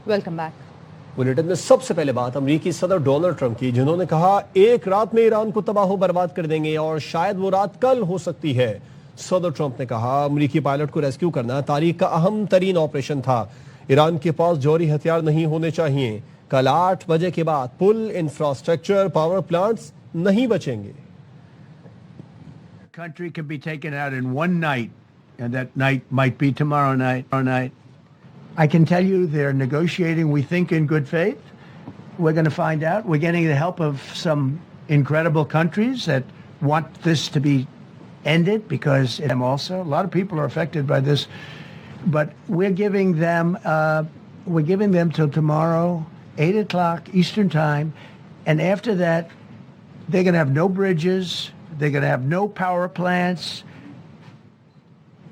Welcome back. Bulletin میں سب سے پہلے بات امریکی صدر ڈونلڈ ٹرمپ کی، جنہوں نے کہا ایک رات میں ایران کو تباہ و برباد کر دیں گے اور شاید وہ رات کل ہو سکتی ہے. صدر ٹرمپ نے کہا امریکی پائلٹ کو ریسکیو کرنا تاریخ کا اہم ترین آپریشن تھا. ایران کے پاس جوہری ہتھیار نہیں ہونے چاہیے. کل 8 بجے کے بعد پل، انفراسٹرکچر، پاور پلانٹس نہیں بچیں گے. Country can be taken out in one night, and that night might be tomorrow night. I can tell you they're negotiating, we think, in good faith. We're going to find out. We're getting the help of some incredible countries that want this to be ended, because them also a lot of people are affected by this. But we're giving them till tomorrow, 8 o'clock Eastern time, and after that, they're going to have no bridges. They're going to have no power plants.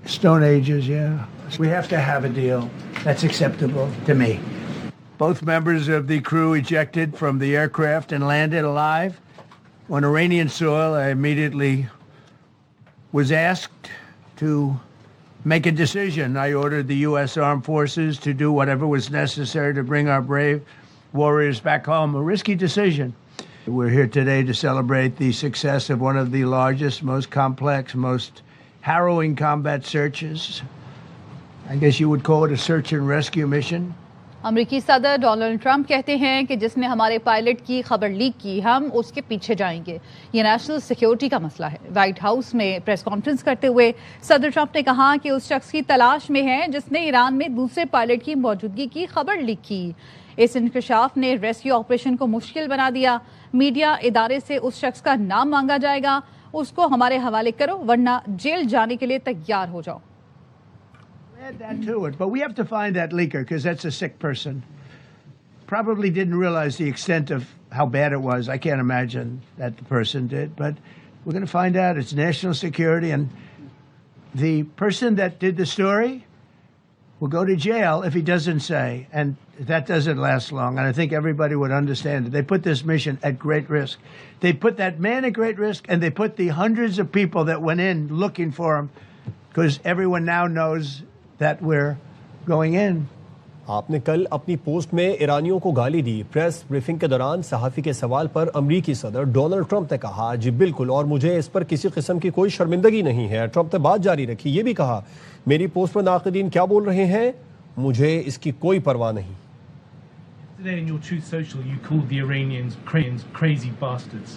Stone Ages, yeah. We have to have a deal that's acceptable to me. Both members of the crew ejected from the aircraft and landed alive on Iranian soil. I immediately was asked to make a decision. I ordered the U.S. Armed Forces to do whatever was necessary to bring our brave warriors back home. A risky decision. We're here today to celebrate the success of one of the largest, most complex, most harrowing combat searches. I guess you would call it a search and rescue mission. امریکی صدر Donald Trump کہتے ہیں کہ جس نے ہمارے pilot کی خبر لیک کی ہم اس کے پیچھے جائیں گے. یہ نیشنل سیکیورٹی کا مسئلہ ہے. وائٹ ہاؤس میں پریس کانفرنس کرتے ہوئے صدر ٹرمپ نے کہا کہ اس شخص کی تلاش میں ہے جس نے ایران میں دوسرے پائلٹ کی موجودگی کی خبر لیک کی. اس انکشاف نے ریسکیو آپریشن کو مشکل بنا دیا. میڈیا ادارے سے اس شخص کا نام مانگا جائے گا. اس کو ہمارے حوالے کرو ورنہ جیل جانے کے لیے تیار ہو جاؤ. Add that to it, but we have to find that leaker, because that's a sick person. Probably didn't realize the extent of how bad it was. I can't imagine that the person did, but we're going to find out. It's national security, and the person that did the story will go to jail if he doesn't say, and that doesn't last long, and I think everybody would understand it. They put this mission at great risk. They put that man at great risk, and they put the hundreds of people that went in looking for him, because everyone now knows that we're going in. آپ نے کل اپنی post میں ایرانیوں کو گالی دی. Press briefing کے دوران صحافی کے سوال پر امریکی صدر ڈونلڈ ٹرمپ نے کہا جی بالکل، اور مجھے اس پر کسی قسم کی کوئی شرمندگی نہیں ہے. ٹرمپ نے بات جاری رکھی، یہ بھی کہا میری پوسٹ پر ناقدین کیا بول رہے ہیں مجھے اس کی کوئی پرواہ نہیں. Today in your Truth Social, you called the Iranians crazy bastards.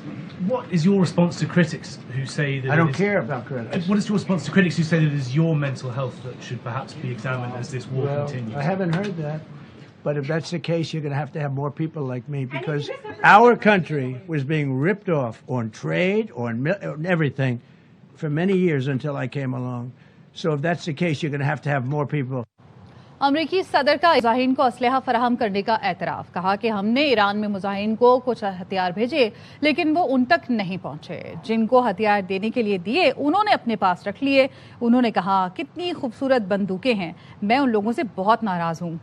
What is your response to critics who say that... I don't care about critics. What is your response to critics who say that it is your mental health that should perhaps be examined as this war continues? I haven't heard that. But if that's the case, you're going to have more people like me, because our country was being ripped off on trade, on everything, for many years until I came along. So if that's the case, you're going to have more people. امریکی صدر کا مظاہرین کو اسلحہ فراہم کرنے کا اعتراف. کہا کہ ہم نے ایران میں مظاہرین کو کچھ ہتھیار بھیجے لیکن وہ ان تک نہیں پہنچے. جن کو ہتھیار دینے کے لیے دیے انہوں نے اپنے پاس رکھ لیے. انہوں نے کہا کتنی خوبصورت بندوقیں ہیں، میں ان لوگوں سے بہت ناراض ہوں.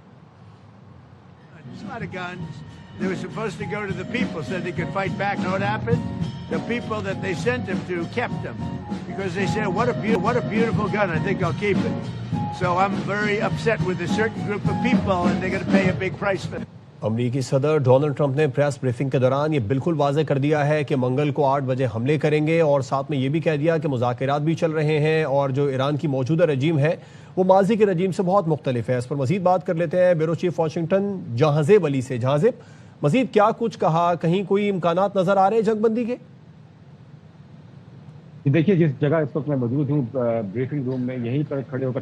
They were supposed to go to the people so they could fight back. Know what happened? The people that they sent them to kept them, because they said, what a beautiful gun, I think I'll keep it. So I'm very upset with a certain group of people, and they're going to pay a big price for it. امریکی صدر Donald Trump نے press briefing کے دوران یہ بالکل واضح کر دیا ہے کہ منگل کو 8 بجے حملے کریں گے، اور ساتھ میں یہ بھی کہہ دیا کہ مذاکرات بھی چل رہے ہیں اور جو ایران کی موجودہ رجیم ہے وہ ماضی کے رجیم سے بہت مختلف ہے. اس پر مزید بات کر لیتے ہیں بیورو چیف واشنگٹن جہانزیب علی سے. جہانزیب، مزید کیا کچھ کہا؟ کہیں کوئی امکانات نظر آ رہے ہیں جنگ بندی کے؟ دیکھیے، جس جگہ اس وقت میں موجود ہوں بریفنگ روم میں، یہیں پر کھڑے ہو کر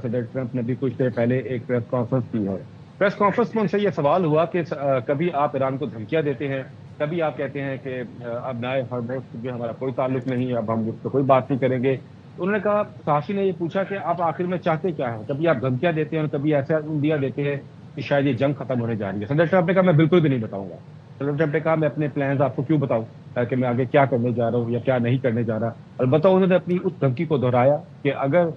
صدر ٹرمپ نے بھی کچھ دیر پہلے ایک پریس کانفرنس کی ہے. پریس کانفرنس میں ان سے یہ سوال ہوا کہ کبھی آپ ایران کو دھمکیاں دیتے ہیں، کبھی آپ کہتے ہیں کہ اب نئے ہرموز سے جو ہمارا کوئی تعلق نہیں، اب ہم اس پہ کوئی بات نہیں کریں گے. انہوں نے کہا، صحافی نے یہ پوچھا کہ آپ آخر میں چاہتے کیا ہیں؟ کبھی آپ دھمکیاں دیتے ہیں اور کبھی ایسا اندیا دیتے ہیں کہ شاید یہ جنگ ختم ہونے جا رہی ہے. صدر ٹرمپ نے کہا میں بالکل بھی نہیں بتاؤں گا. صدر ٹرمپ نے کہا میں اپنے پلانز آپ کو کیوں بتاؤں کہ میں آگے کیا کرنے جا رہا ہوں یا کیا نہیں کرنے جا رہا. البتہ انہوں نے اپنی اس دھمکی کو دہرایا کہ اگر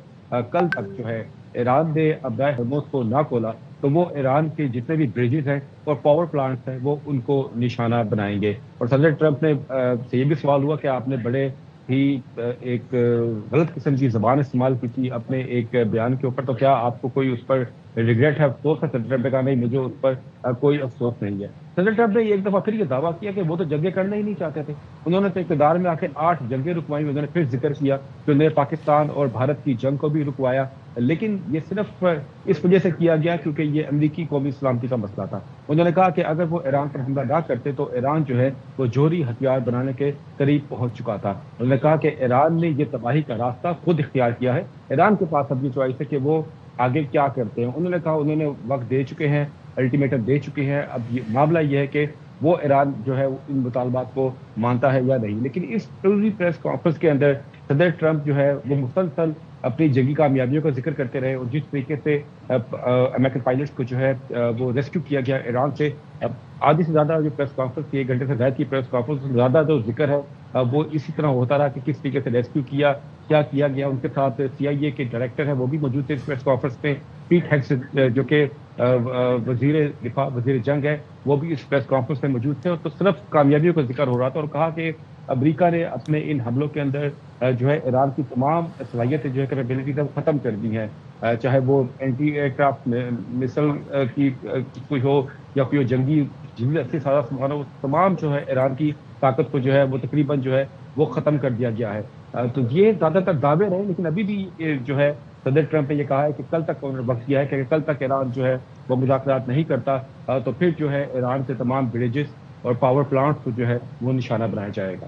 کل تک جو ہے ایران نے ابدائے ہرموز کو نہ کھولا تو وہ ایران کے جتنے بھی بریجز ہیں اور پاور پلانٹس ہیں وہ ان کو نشانہ بنائیں گے. اور صدر ٹرمپ نے سے یہ بھی سوال ہوا کہ آپ نے بڑے ہی ایک غلط قسم کی زبان استعمال کی تھی اپنے ایک بیان کے اوپر، تو کیا آپ کو کوئی اس پر ریگریٹ ہے, افسوس ہے. صدر ٹرمپ نے کہا نہیں, مجھے اس پر کوئی افسوس نہیں ہے. صدر ٹرمپ نے ایک دفعہ پھر یہ دعویٰ کیا کہ وہ تو جنگیں کرنا ہی نہیں چاہتے تھے. انہوں نے تو اقتدار میں آ کے 8 جنگیں رکوائی. انہوں نے پھر ذکر کیا کہ انہوں نے پاکستان اور بھارت کی جنگ کو بھی رکوایا, لیکن یہ صرف اس وجہ سے کیا گیا کیونکہ یہ امریکی قومی سلامتی کا مسئلہ تھا. انہوں نے کہا کہ اگر وہ ایران پر حملہ نہ کرتے تو ایران جو ہے وہ جوہری ہتھیار بنانے کے قریب پہنچ چکا تھا. انہوں نے کہا کہ ایران نے یہ تباہی کا راستہ خود اختیار کیا ہے, ایران کے پاس اب یہ چوائس ہے کہ وہ آگے کیا کرتے ہیں. انہوں نے کہا انہوں نے وقت دے چکے ہیں, الٹیمیٹم دے چکے ہیں, اب یہ معاملہ یہ ہے کہ وہ ایران جو ہے ان مطالبات کو مانتا ہے یا نہیں. لیکن اس پوری پریس کانفرنس کے اندر صدر ٹرمپ جو ہے وہ مسلسل اپنی جنگی کامیابیوں کا ذکر کرتے رہے, اور جس طریقے سے امریکن پائلٹس کو جو ہے وہ ریسکیو کیا گیا ایران سے. آدھی سے زیادہ جو پریس کانفرنس تھی, 1 گھنٹے سے زائد کی پریس کانفرنس, زیادہ جو ذکر ہے وہ اسی طرح ہوتا رہا کہ کس طریقے سے ریسکیو کیا, کیا کیا گیا. ان کے ساتھ CIA کے ڈائریکٹر ہیں وہ بھی موجود تھے اس پریس کانفرنس میں. پیٹ ہیگس جو کہ وزیر دفاع, وزیر جنگ ہے, وہ بھی اس پریس کانفرنس میں موجود تھے. تو صرف کامیابیوں کا ذکر ہو رہا تھا, اور کہا کہ امریکہ نے اپنے ان حملوں کے اندر جو ہے ایران کی تمام صلاحیتیں جو ہے کیپیبلٹی وہ ختم کر دی ہیں, چاہے وہ اینٹی ایئر کرافٹ مسل کی کوئی ہو یا کوئی جنگی جنگی اچھی سارا سامان ہو, تمام جو ہے ایران کی طاقت کو جو ہے وہ تقریباً جو ہے وہ ختم کر دیا گیا ہے. تو یہ زیادہ تر دعوے رہے, لیکن ابھی بھی جو ہے صدر ٹرمپ نے یہ کہا ہے کہ کل تک انہوں نے وقت دیا ہے کہ کل تک ایران جو ہے وہ مذاکرات نہیں کرتا تو پھر جو ہے ایران سے تمام بریجز اور پاور پلانٹ کو جو ہے وہ نشانہ بنایا جائے گا.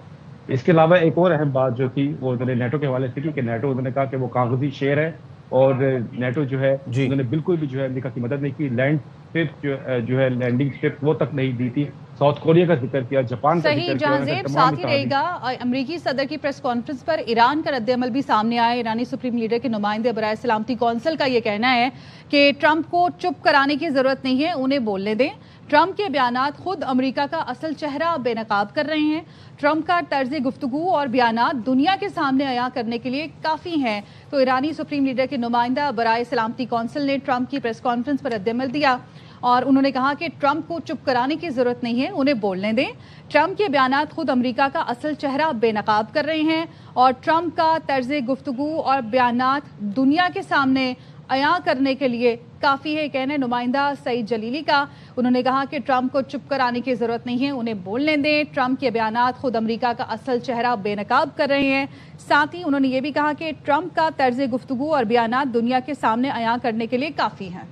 اس کے علاوہ ایک اور اہم بات جو تھی وہ انہوں نے نیٹو کے حوالے سے کی کہ نیٹو انہوں نے کہا کہ وہ کاغذی شیر ہے, اور نیٹو جو ہے انہوں نے بالکل بھی جو ہے امریکہ کی مدد نہیں کی. لینڈ اسٹرپ جو ہے لینڈنگ اسٹرپ وہ تک نہیں دی تھی. ساؤتھ کوریا کا ذکر کیا, جاپان کا صحیح جہانزیب, ساتھ ہی رہے گا. امریکی صدر کی پریس کانفرنس پر ایران کا رد عمل بھی سامنے آئے. ایرانی سپریم لیڈر کے نمائندے برائے سلامتی کونسل کا یہ کہنا ہے کہ ٹرمپ کو چپ کرانے کی ضرورت نہیں ہے, انہیں بولنے دیں. ٹرمپ کے بیانات خود امریکہ کا اصل چہرہ بے نقاب کر رہے ہیں. ٹرمپ کا طرز گفتگو اور بیانات دنیا کے سامنے عیاں کرنے کے لیے کافی ہیں. تو ایرانی سپریم لیڈر کے نمائندہ برائے سلامتی کونسل نے ٹرمپ کی پریس کانفرنس پر رد عمل دیا, اور انہوں نے کہا کہ ٹرمپ کو چپ کرانے کی ضرورت نہیں ہے, انہیں بولنے دیں. ٹرمپ کے بیانات خود امریکہ کا اصل چہرہ بے نقاب کر رہے ہیں, اور ٹرمپ کا طرز گفتگو اور بیانات دنیا کے سامنے عیاں کرنے کے لیے کافی ہے, کہنے نمائندہ سعید جلیلی کا. انہوں نے کہا کہ ٹرمپ کو چپ کرانے کی ضرورت نہیں ہے, انہیں بولنے دیں. ٹرمپ کے بیانات خود امریکہ کا اصل چہرہ بے نقاب کر رہے ہیں. ساتھ ہی انہوں نے یہ بھی کہا کہ ٹرمپ کا طرز گفتگو اور بیانات دنیا کے سامنے عیاں کرنے کے لیے کافی ہیں.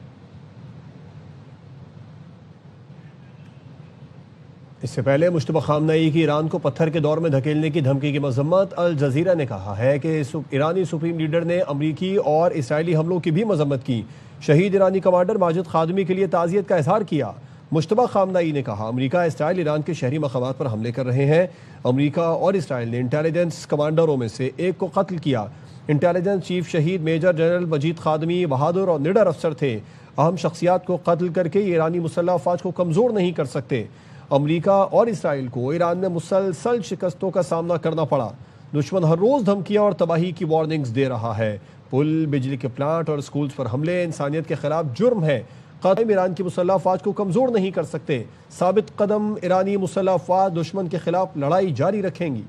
اس سے پہلے مشتبہ خامنہئی کی ایران کو پتھر کے دور میں دھکیلنے کی دھمکی کی مذمت. الجزیرہ نے کہا ہے کہ ایرانی سپریم لیڈر نے امریکی اور اسرائیلی حملوں کی بھی مذمت کی. شہید ایرانی کمانڈر ماجد خادمی کے لیے تعزیت کا اظہار کیا. مشتبہ خامنہئی نے کہا امریکہ اسرائیل ایران کے شہری مقامات پر حملے کر رہے ہیں. امریکہ اور اسرائیل نے انٹیلیجنس کمانڈروں میں سے ایک کو قتل کیا. انٹیلیجنس چیف شہید میجر جنرل مجید خادمی بہادر اور نڈر افسر تھے. اہم شخصیات کو قتل کر کے ایرانی مسلح افواج کو کمزور نہیں کر سکتے. امریکہ اور اسرائیل کو ایران میں مسلسل شکستوں کا سامنا کرنا پڑا. دشمن ہر روز دھمکیاں اور تباہی کی وارننگز دے رہا ہے. پل, بجلی کے پلانٹ اور سکولز پر حملے انسانیت کے خلاف جرم ہے. قائم ایران کی مسلح افواج کو کمزور نہیں کر سکتے. ثابت قدم ایرانی مسلح افواج دشمن کے خلاف لڑائی جاری رکھیں گی.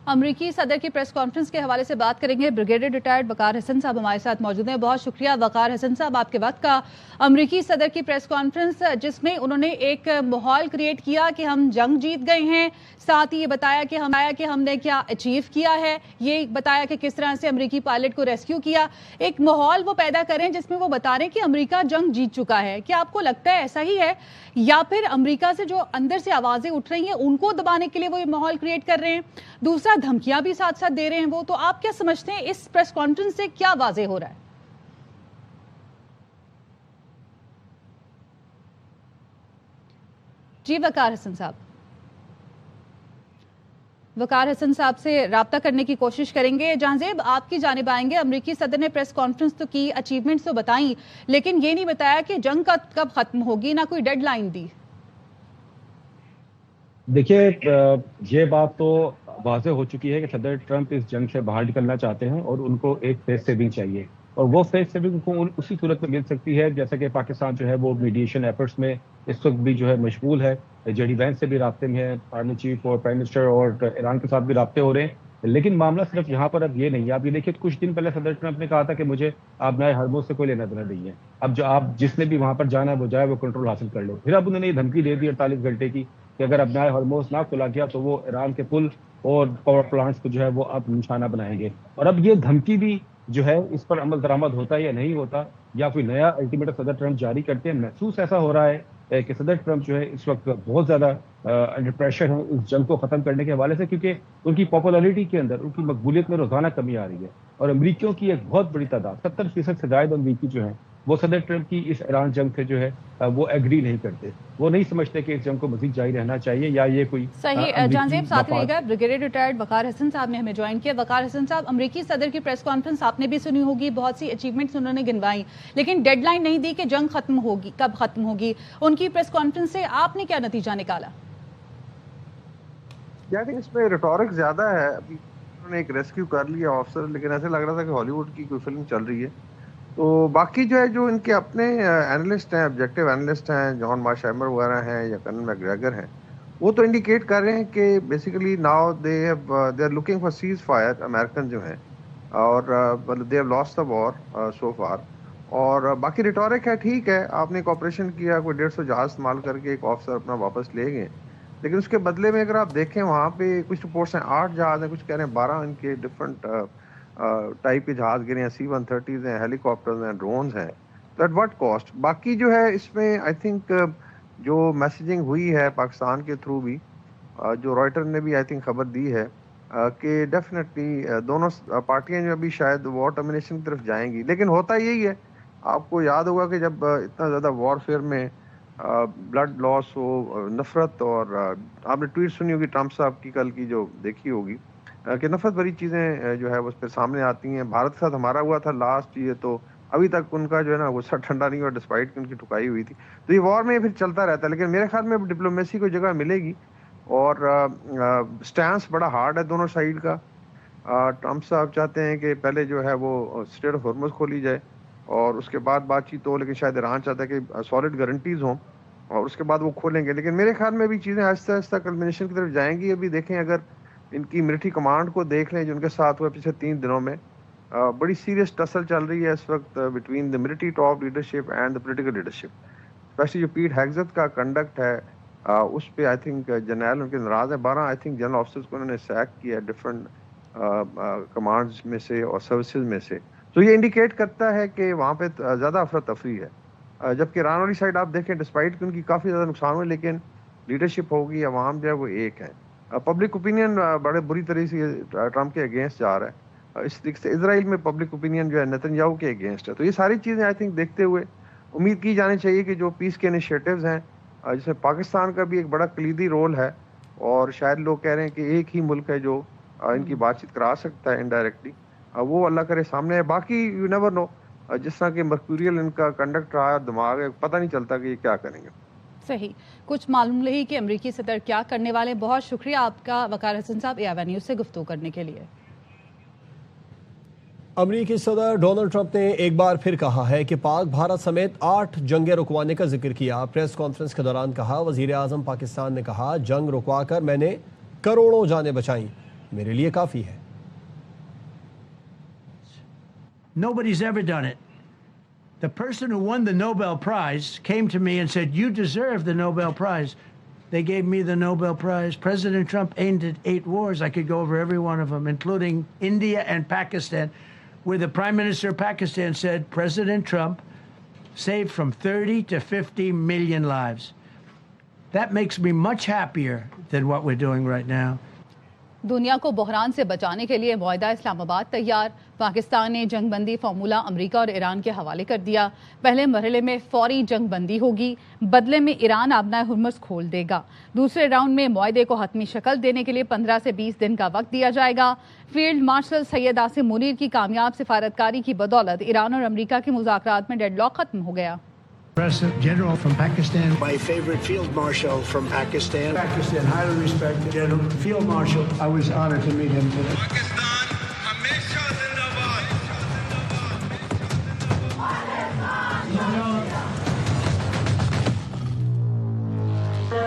امریکی صدر کی پریس کانفرنس کے حوالے سے بات کریں گے. بریگیڈیئر ریٹائرڈ وقار حسن صاحب ہمارے ساتھ موجود ہیں. بہت شکریہ وقار حسن صاحب آپ کے وقت کا. امریکی صدر کی پریس کانفرنس جس میں انہوں نے ایک ماحول کریٹ کیا کہ ہم جنگ جیت گئے ہیں, ساتھ ہی یہ بتایا کہ ہم نے کیا اچیو کیا ہے, یہ بتایا کہ کس طرح سے امریکی پائلٹ کو ریسکیو کیا. ایک ماحول وہ پیدا کریں جس میں وہ بتا رہے ہیں کہ امریکہ جنگ جیت چکا ہے. کیا آپ کو لگتا ہے ایسا ہی ہے, یا پھر امریکہ سے جو اندر سے آوازیں اٹھ رہی ہیں ان کو دبانے کے لیے وہ یہ ماحول کریٹ کر رہے ہیں؟ دوسرا, دھمکیاں بھی ساتھ ساتھ دے رہے ہیں وہ. تو آپ کیا سمجھتے ہیں اس پریس کانفرنس سے کیا واضح ہو رہا ہے؟ جی وقار حسن صاحب. وقار حسن صاحب سے رابطہ کرنے کی کوشش کریں گے. جہانزیب آپ کی جانب آئیں گے. امریکی صدر نے پریس کانفرنس تو کی, اچیومنٹس تو بتائیں, لیکن یہ نہیں بتایا کہ جنگ کب ختم ہوگی, نہ کوئی ڈیڈ لائن دی. دیکھیے, یہ بات تو واضح ہو چکی ہے کہ صدر ٹرمپ اس جنگ سے باہر نکلنا چاہتے ہیں اور ان کو ایک فیس سیونگ چاہیے, اور وہ فیس سیونگ کو اسی صورت میں مل سکتی ہے جیسا کہ پاکستان جو ہے وہ میڈیشن ایفرٹس میں اس وقت بھی جو ہے مشغول ہے. جے ڈی وینس سے بھی رابطے میں ہے, آرمی چیف اور پرائم منسٹر, اور ایران کے ساتھ بھی رابطے ہو رہے ہیں. لیکن معاملہ صرف یہاں پر اب یہ نہیں ہے. آپ یہ دیکھیے کچھ دن پہلے صدر ٹرمپ نے کہا تھا کہ مجھے آبنائے ہرموز سے کوئی لینا دینا نہیں ہے, اب جو آپ جس نے بھی وہاں پر جانا ہے وہ جائے, وہ کنٹرول حاصل کر لو. پھر اب انہوں نے یہ دھمکی دے دی 48 گھنٹے کی کہ اگر آبنائے ہرموز نہ کھولا گیا تو وہ ایران کے پل اور پاور پلانٹس کو جو ہے وہ اب نشانہ بنائیں گے. اور اب یہ دھمکی بھی جو ہے اس پر عمل درآمد ہوتا ہے یا نہیں ہوتا, یا کوئی نیا الٹیمیٹم صدر ٹرمپ جاری کرتے ہیں. محسوس ایسا ہو رہا ہے کہ صدر ٹرمپ جو ہے اس وقت بہت زیادہ انڈر پریشر ہیں اس جنگ کو ختم کرنے کے حوالے سے, کیونکہ ان کی پاپولرٹی کے اندر, ان کی مقبولیت میں روزانہ کمی آ رہی ہے. اور امریکیوں کی ایک بہت بڑی تعداد 70% سے زائد امریکی جو ہیں وہ صدر ٹرمپ کی اس ایران جنگ سے جو ہے وہ ایگری نہیں کرتے. وہ نہیں سمجھتے کہ اس جنگ کو مزید جاری رہنا چاہیے یا یہ کوئی صحیح. جان زیب ساتھ رہے گا. بریگیڈیئر ریٹائرڈ وقار حسن صاحب نے ہمیں جوائن کیا. وقار حسن صاحب, امریکی صدر کی پریس کانفرنس آپ نے بھی سنی ہوگی, بہت سی اچیومنٹس انہوں نے گنوائی, لیکن ڈیڈ لائن نہیں دی کہ جنگ ختم ہوگی, کب ختم ہوگی. ان کی پریس کانفرنس سے آپ نے کیا نتیجہ نکالا؟ اس میں ریٹورک زیادہ ہے. ابھی انہوں نے ایک ریسکیو کر لیا آفسر, لیکن ایسے لگ رہا تھا کہ ہالی ووڈ کی کوئی فلم چل رہی ہے. تو باقی جو ہے جو ان کے اپنے اینالسٹ ہیں, آبجیکٹیو اینالسٹ ہیں, جان مارشائمر وغیرہ ہیں یا کنن میکگریگر ہیں, وہ تو انڈیکیٹ کر رہے ہیں کہ basically now they are looking for cease fire. American جو ہیں اور they have lost the war so far. اور باقی ریٹورک ہے, ٹھیک ہے آپ نے ایک آپریشن کیا, کوئی 150 جہاز استعمال کر کے ایک آفسر اپنا واپس لے گئے, لیکن اس کے بدلے میں اگر آپ دیکھیں وہاں پہ کچھ رپورٹس ہیں 8 جہاز ہیں, کچھ کہہ رہے ہیں 12 ان کے ڈفرنٹ ٹائپ کے جہاز گرے ہیں, C-130s ہیں, ہیلی کاپٹرز ہیں, ڈرونز ہیں. تو ایٹ واٹ کاسٹ. باقی جو ہے اس میں آئی تھنک جو میسیجنگ ہوئی ہے پاکستان کے تھرو بھی, جو رائٹر نے بھی آئی تھنک خبر دی ہے کہ ڈیفینیٹلی دونوں پارٹیاں جو ابھی شاید وار ٹرمینیشن کی طرف جائیں گی. لیکن ہوتا یہی ہے, آپ کو یاد ہوگا کہ جب اتنا زیادہ وار فیئر میں بلڈ لاس ہو, نفرت, اور آپ نے ٹویٹ سنی ہوگی ٹرمپ صاحب کی کل کی جو دیکھی ہوگی کہ نفرت بھری چیزیں جو ہے اس پہ سامنے آتی ہیں. بھارت کے ساتھ ہمارا ہوا تھا لاسٹ یہ, تو ابھی تک ان کا جو ہے نا غصہ ٹھنڈا نہیں ہوا ڈسپائٹ کہ ان کی ٹھکائی ہوئی تھی. تو یہ وار میں پھر چلتا رہتا ہے, لیکن میرے خیال میں ڈپلومیسی کو جگہ ملے گی. اور سٹینس بڑا ہارڈ ہے دونوں سائیڈ کا. ٹرمپ صاحب چاہتے ہیں کہ پہلے جو ہے وہ اسٹریٹ آف ہارمز کھولی جائے اور اس کے بعد بات چیت ہو, لیکن شاید ایران چاہتا ہے کہ سالڈ گارنٹیز ہوں اور اس کے بعد وہ کھولیں گے. لیکن میرے خیال میں بھی چیزیں آہستہ آہستہ کلمنیشن کی طرف جائیں گی. ابھی دیکھیں اگر ان کی ملٹری کمانڈ کو دیکھ لیں جو ان کے ساتھ ہوا پچھلے 3 دنوں میں, بڑی سیریس ٹسل چل رہی ہے اس وقت between the military top leadership and the political leadership. Specially جو پیٹ ہیگزت کا کنڈکٹ ہے اس پہ آئی تھنک جنرل ان کے ناراض ہیں. 12 آئی تھنک جنرل آفیسرز کو انہوں نے سیک کیا ڈفرنٹ کمانڈز میں سے اور سروسز میں سے. تو یہ انڈیکیٹ کرتا ہے کہ وہاں پہ زیادہ افراتفری ہے. جبکہ ایران والی سائڈ آپ دیکھیں ڈسپائٹ کہ ان کی کافی زیادہ نقصان ہوئے, لیکن لیڈرشپ ہوگی, عوام جو ہے وہ ایک ہے. پبلک اوپینین بڑے بری طرح سے ٹرمپ کے اگینسٹ جا رہا ہے. اس طریقے سے اسرائیل میں پبلک اوپینین جو ہے نتنیاہو کے اگینسٹ ہے. تو یہ ساری چیزیں آئی تھنک دیکھتے ہوئے امید کی جانی چاہیے کہ جو پیس کے انیشیٹوز ہیں جس میں پاکستان کا بھی ایک بڑا کلیدی رول ہے, اور شاید لوگ کہہ رہے ہیں کہ ایک ہی ملک ہے جو ان کی بات چیت کرا سکتا ہے انڈائریکٹلی, وہ اللہ کرے سامنے ہے. باقی یو نیور نو, جس طرح کہ مرکوریل ان کا کنڈکٹ رہا ہے, دماغ ہے, پتہ نہیں چلتا کہ یہ کیا کریں گے. صحیح, کچھ معلوم نہیں کہ امریکی صدر کیا کرنے والے. بہت شکریہ آپ کا وقار حسن صاحب AIVA نیوز سے گفتگو کرنے کے لیے. امریکی صدر ڈونلڈ ٹرمپ نے ایک بار پھر کہا ہے کہ پاک بھارت سمیت 8 جنگیں رکوانے کا ذکر کیا. پریس کانفرنس کے دوران کہا, وزیر اعظم پاکستان نے کہا جنگ رکوا کر میں نے کروڑوں جانیں بچائیں, میرے لیے کافی ہے. Nobody's ever done it. The person who won the Nobel Prize came to me and said, you deserve the Nobel Prize. They gave me the Nobel Prize. President Trump ended 8 wars. I could go over every one of them, including India and Pakistan, where the Prime Minister of Pakistan said, President Trump saved from 30 to 50 million lives. That makes me much happier than what we're doing right now. دنیا کو بحران سے بچانے کے لیے معاہدہ اسلام آباد تیار. پاکستان نے جنگ بندی فارمولا امریکہ اور ایران کے حوالے کر دیا. پہلے مرحلے میں فوری جنگ بندی ہوگی, بدلے میں ایران آبنائے ہرمز کھول دے گا. دوسرے راؤنڈ میں معاہدے کو حتمی شکل دینے کے لیے 15 سے 20 دن کا وقت دیا جائے گا. فیلڈ مارشل سید عاصم منیر کی کامیاب سفارتکاری کی بدولت ایران اور امریکہ کے مذاکرات میں ڈیڈ لاک ختم ہو گیا. President General from Pakistan. My favorite Field Marshal from Pakistan. Pakistan, highly respected General Field Marshal. I was honored to meet him today. Pakistan, Hamesha Zindabad.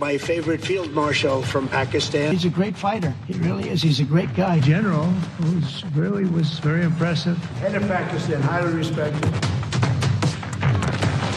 My favorite field marshal from Pakistan. He's a great fighter. He really is. He's a great guy. General, who was very impressive. Head of Pakistan, highly respected.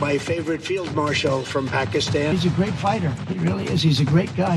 My favorite field marshal from Pakistan. He's a great fighter. He really is. He's a great guy.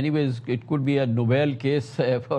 anyways it could be a Nobel case for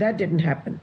That didn't happen.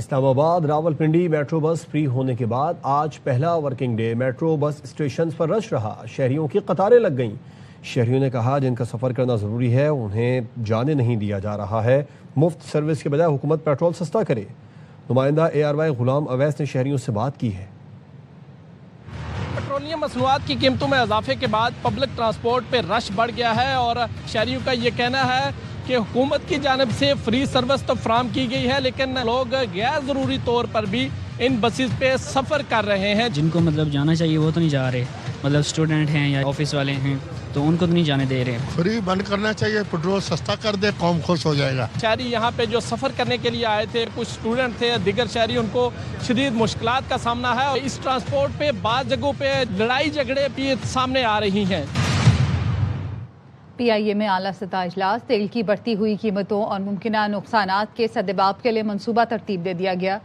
اسلام آباد Rawalpindi metro bus free ہونے کے بعد آج پہلا working day metro bus stations پر rush رہا. شہریوں کی قطاریں لگ گئیں. شہریوں نے کہا جن کا سفر کرنا ضروری ہے انہیں جانے نہیں دیا جا رہا ہے. مفت سروس کے بجائے حکومت پیٹرول سستا کرے. نمائندہ ARY غلام اویس نے شہریوں سے بات کی ہے. پیٹرولیم مصنوعات کی قیمتوں میں اضافے کے بعد پبلک ٹرانسپورٹ پہ رش بڑھ گیا ہے اور شہریوں کا یہ کہنا ہے کہ حکومت کی جانب سے فری سروس تو فراہم کی گئی ہے لیکن لوگ غیر ضروری طور پر بھی ان بسز پہ سفر کر رہے ہیں. جن کو جانا چاہیے وہ تو نہیں جا رہے, اسٹوڈنٹ ہیں یا آفس والے ہیں تو ان کو تو نہیں جانے دے رہے. فری بند کرنا چاہیے, پیٹرول سستا کر دے, قوم خوش ہو جائے گا. شہری یہاں پہ جو سفر کرنے کے لیے آئے تھے, کچھ اسٹوڈنٹ تھے, دیگر شہری, ان کو شدید مشکلات کا سامنا ہے اور اس ٹرانسپورٹ پہ بعض جگہوں پہ لڑائی جھگڑے بھی سامنے آ رہی ہیں. PIA میں اعلیٰ سطح اجلاس. تیل کی بڑھتی ہوئی قیمتوں اور ممکنہ نقصانات کے سدباب کے لیے منصوبہ ترتیب دے دیا گیا.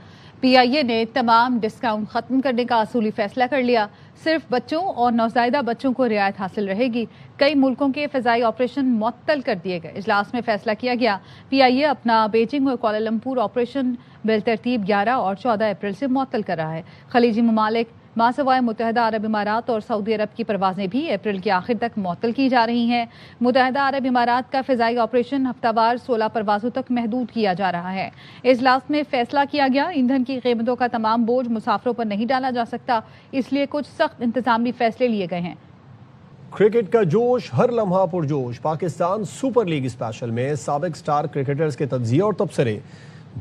PIA نے تمام ڈسکاؤنٹ ختم کرنے کا اصولی فیصلہ کر لیا. صرف بچوں اور نوزائیدہ بچوں کو رعایت حاصل رہے گی. کئی ملکوں کے فضائی آپریشن معطل کر دیے گئے. اجلاس میں فیصلہ کیا گیا PIA اپنا بیجنگ اور کوالالمپور آپریشن بالترتیب 11 اور 14 اپریل سے معطل کر رہا ہے. خلیجی ممالک ماسوائے متحدہ عرب امارات اور سعودی عرب کی پروازیں بھی اپریل کے آخر تک معطل کی جا رہی ہیں. متحدہ عرب امارات کا فضائی آپریشن ہفتہ وار 16 پروازوں تک محدود کیا جا رہا ہے. اجلاس میں فیصلہ کیا گیا ایندھن کی قیمتوں کا تمام بوجھ مسافروں پر نہیں ڈالا جا سکتا, اس لیے کچھ سخت انتظامی فیصلے لیے گئے ہیں. کرکٹ کا جوش, ہر لمحہ پرجوش. پاکستان سپر لیگ اسپیشل میں سابق سٹار کرکٹرز کے تجزیے اور تبصرے.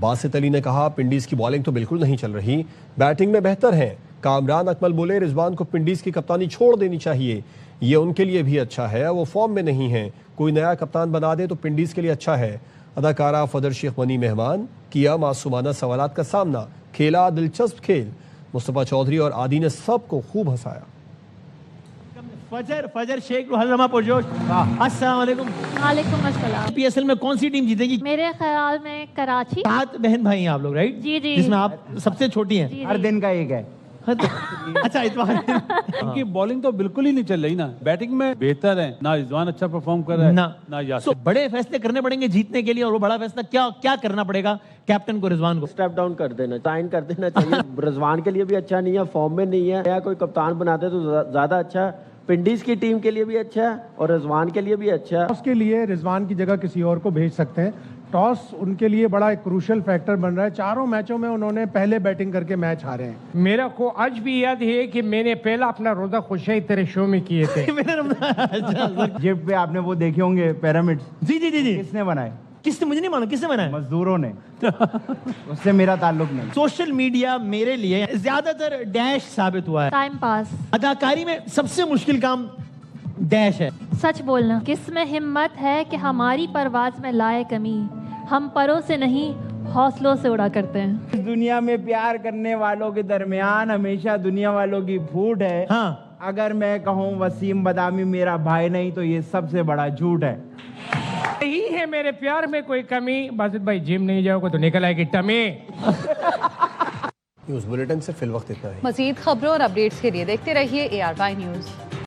باسط علی نے کہا پنڈیز کی بالنگ تو بالکل نہیں چل رہی, بیٹنگ میں بہتر ہیں. کامران اکمل بولے رضوان کو پنڈیز کی کپتانی چھوڑ دینی چاہیے, یہ ان کے لیے بھی اچھا ہے, وہ فارم میں نہیں ہیں, کوئی نیا کپتان بنا دے تو پنڈیز کے لیے اچھا ہے. اداکارہ فدر شیخ منی مہمان, کیا معصومانہ سوالات کا سامنا, کھیلا دلچسپ کھیل. مصطفیٰ چودھری اور عادی نے سب کو خوب ہنسایا. فجر شیخ حلما پرجوش. السلام علیکم. وعلیکم السلام. PSL میں کون سی ٹیم جیتے گی؟ میرے خیال میں کراچی. 7 بہن بھائی ہیں آپ لوگ, رائٹ؟ جی جی. جس میں آپ سب سے چھوٹی ہیں. ہر دن کا ایک ہے. اچھا اتوار ان کی بالنگ تو بالکل ہی نہیں چل رہی نا, بیٹنگ میں بہتر ہے, نہ رضوان اچھا پرفارم کر رہا ہے نہ یاسر. بڑے فیصلے کرنے پڑیں گے جیتنے کے لیے, اور وہ بڑا فیصلہ کیا کرنا پڑے گا کیپٹن کو, رضوان کو؟ اسٹیپ ڈاؤن کر دینا, سائن کر دینا چاہیے. رضوان کے لیے بھی اچھا نہیں ہے, فارم میں نہیں ہے, یا کوئی کپتان بناتے تو زیادہ اچھا ہے. پنڈیز کی ٹیم کے لیے بھی اچھا ہے اور رضوان کے لیے بھی اچھا ہے. اس کے لیے رضوان کی جگہ کسی اور کو بھیج سکتے ہیں. ٹاس ان کے لیے بڑا ایک کروشل فیکٹر بن رہا ہے. 4 میچوں میں انہوں نے پہلے بیٹنگ کر کے میچ ہارے ہیں. میرا کو آج بھی یاد ہے کہ میں نے پہلا اپنا روزہ خوشی تیرے شو میں کیے تھے. جب پہ آپ نے وہ دیکھے ہوں گے پیرامڈ. جی جی جی جی. کس نے بنائے؟ کس نے, مجھے نہیں معلوم کس نے بنایا. مزدوروں نے. اس سے میرا تعلق نہیں. سوشل میڈیا میرے لیے زیادہ تر ڈیش ثابت ہوا ہے. Time pass. اداکاری میں سب سے مشکل کام ڈیش ہے. سچ بولنا. کس میں ہمت ہے کہ ہماری پرواز میں لائے کمی, ہم پروں سے نہیں حوصلوں سے اڑا کرتے ہیں. اس دنیا میں پیار کرنے والوں کے درمیان ہمیشہ دنیا والوں کی پھوٹ ہے. ہاں, اگر میں کہوں وسیم بادامی میرا بھائی نہیں تو یہ سب سے بڑا جھوٹ ہے. یہی ہے میرے پیار میں کوئی کمی. باسط بھائی جم نہیں جاؤ گے تو نکل آئے گی ٹمی. نیوز بلیٹن سے فی الوقت اتنا ہے. مزید خبروں اور اپڈیٹس کے لیے دیکھتے رہیے ARY نیوز.